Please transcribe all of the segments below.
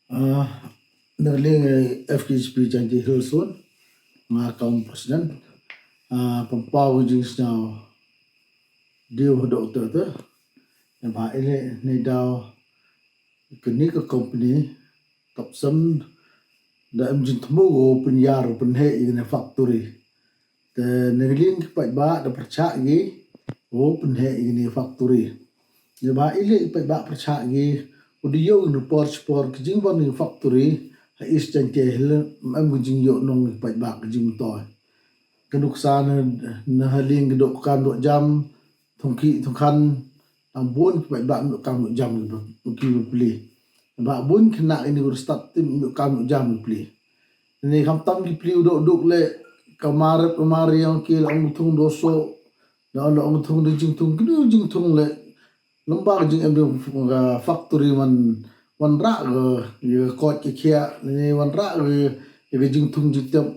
Nagling FKJP-JHZ nga kaum presiden pampaw jings now deal doktor tu yang ba ile ni daw kini ke company top sam da emjin tmu penyar penhe in factory te nagling pa ba da percha gi penhe in factory ya ba ile pa ba percha gi udio no por jing bon in factory is jangke em jing yo nong pa ba jing to keduk sana na haling keduk kan dok jam thongkan ambon pa ba kan jam ki beli ba bun kena ini start tim kan jam beli ni kam tam ki beli dok le kamar yang ki lang thung doso na long thung de jing thung kedu jing thung le lambar jing em factory man ra ge ko ki khia ni wan ra ge jing thung jitem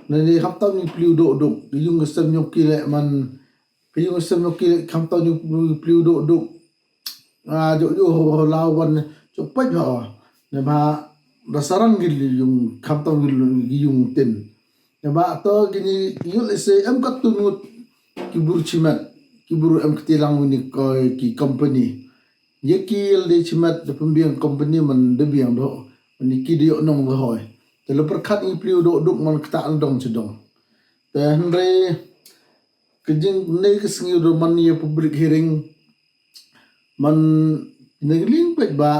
ni ham tam ni pliu do yung sem nyok ki le man yung sem nyok ki kam tam ni pliu do jo law wan cho pa ho ne ba dasarang gil yung kam tam yung ten ne ba to gini yul se em kat tunut ki bur chimat ki bur em ktilang ni ko ki company yekil de chimat de pembiang company man de biang do ni ki dio nong lo hoi te lo perkhat i pliu do man kta andong chedong te hre kejing ne kesngi do man ye public hearing man negling pe ba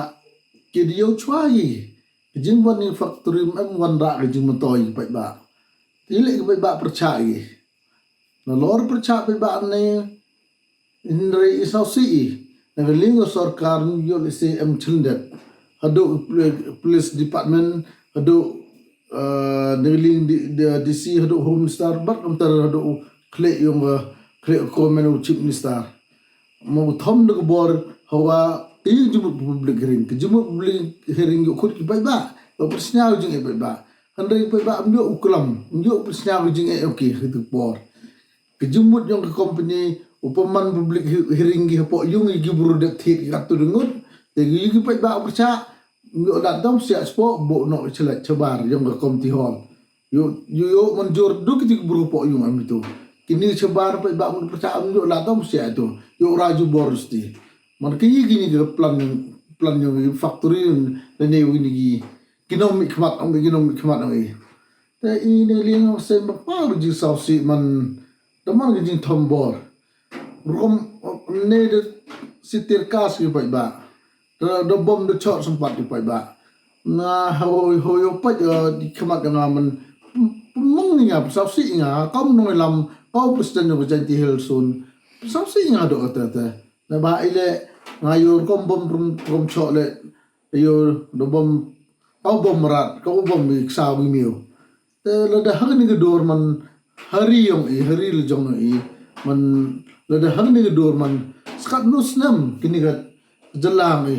ki dio chwai kejing ban ni factory em wan ra kejing motoi pe ba tile pe ba percaya no lor percaya pe ba ne hre isausi nagaling sarkar yo lise em chundet hado police department hado nagaling DC hado home star bat antar hado kle yung kle komen chief minister mo thom de bor hawa i jumu public hearing ke jumu public hearing yo khut ki bai ba lo persnya jing e bai ba handai bai ba amyo uklam yo persnya jing e okay hitu bor ke jumut yung company upaman public hearing gi po yung gi buru de thied kat tu dengut te gi pa ba percha yo dat dom sia spo bo no chela chabar yung ga komti hall yo manjur du ki buru po yung am itu kini chabar pa ba mun percha am yo la dom sia itu yo raju borsti man ki gini ga plan yung factory ne ne wini gi kinomik khmat am ai te ini liang se ma pa ji sausi man daman gi thombor rom ne de sitir kas ki pai ba do bom de chot sempat di pai ba na hoyo pa di khamat nga man mong nga sa si nga kam no lam au president no janti hilsun sa si nga do ta na ba ile ngayon kom bom chot le yo do bom au bom rat ko bom mi sa wi miu te lo da hang ni dor man hari le jong i man lada hang ni dor man skat nusnam kini gat jelang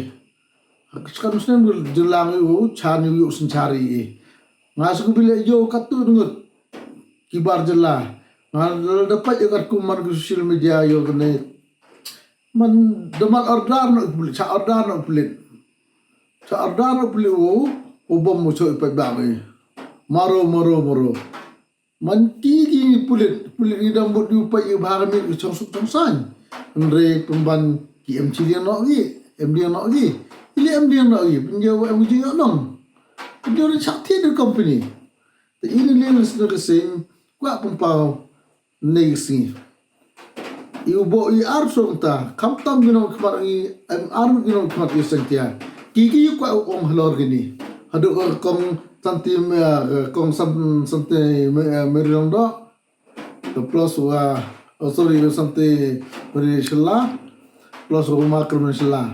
skat nusnam jelang chan yu sin chari ngas ku bile yo katu ngut kibar jela ngal dapat yo kat kumar ku social media yo kene man damat ordar no pulit cha ordar no pulit bom mo choi pa ba maro man ki pulit ni dambut di upai bahar mi chong san andre pemban ki MCL no gi MD no gi ile MD no gi penjau MD no penjau ni chakti de company te ini le sno sing kwa pempau negsi iu bo i arsong ta kamtam gino kmar i ar gino kmar i santia ki kwa om halor gini hadu kong santi kong santi meriong do the plus santi meri shela plus makro shela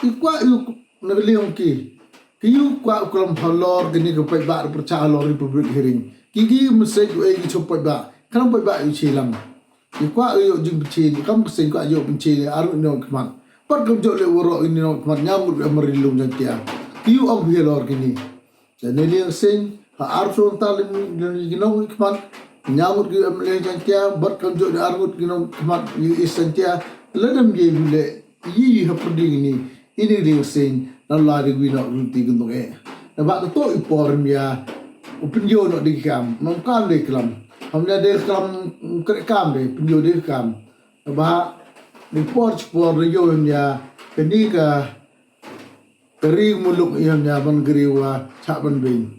ikwa yu nagaliong ki yu kwa kulam halor gini ko pa ba percha halor public hearing ki message e gi chopai ba kan pa ba yu chilam ikwa yu jing bichi kam sing kwa yu bichi aru no kman par kam jo le woro ini no kman nyamur meri lum jantia yu ang halor gini dan ini sing arson talim ginong kman nyamut gi amle jantia bat kan jo arut ginong kman isantia ladam ye bile yi hapdi ini dia sing Allah de gina ulti gendong Nampak tu ipor dia penjo nak dikam, mangkan dia kelam. Hamnya dia kelam kerekam dia, penjo dia kelam. Nampak ipor cepor dia dia kini ke keri muluk dia bangeriwa cak banbing.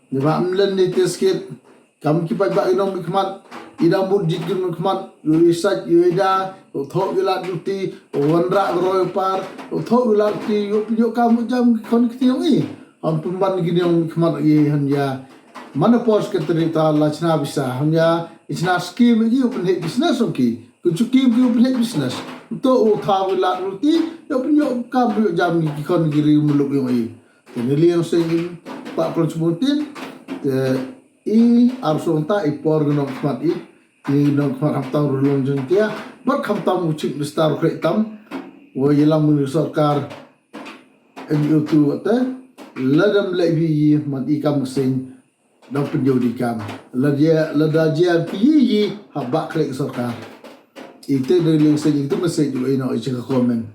Nampak melen itu sikit. Kami kipai bak inong hikmat, idang burjit gun hikmat, yuisat yuida, thok yulat duti, wanra groy par, thok yulat ti yo kamu jam kon kitiong i. Am pemban gini yang hikmat i hanya mana pos keterita lachna bisa hanya isna skim lagi open head business okey. Kucuki open head business. Untuk thok yulat duti, yo pinyo kamu jam kon giri muluk yo i. Tenili yang sing tak perlu sebutin i arsonta ipor gunok khmat i gunok khmat hamtam rulong jengtia bar khamtam ucik bestar kretam wo yelam mun sarkar NU tu ata ladam lebi mat i kam sing dang penjodikan ladajia pi habak krek sarkar itu dari sing itu message jo ino i komen